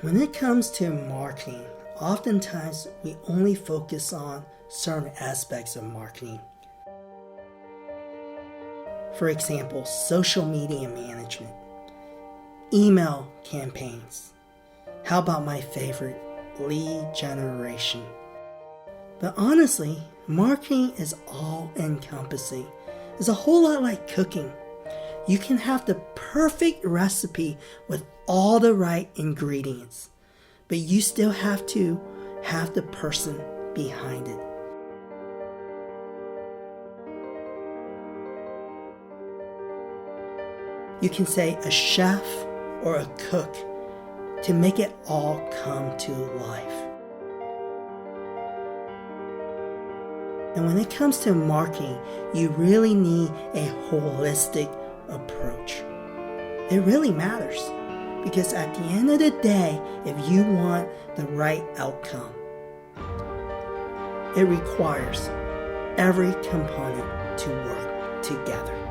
When it comes to marketing, oftentimes we only focus on certain aspects of marketing. For example, social media management, email campaigns. How about my favorite, lead generation? But honestly, marketing is all-encompassing. It's a whole lot like cooking. You can have the perfect recipe with all the right ingredients, but you still have to have the person behind it. You can say a chef or a cook to make it all come to life. And when it comes to marketing, you really need a holistic approach. It really matters because at the end of the day, if you want the right outcome, it requires every component to work together.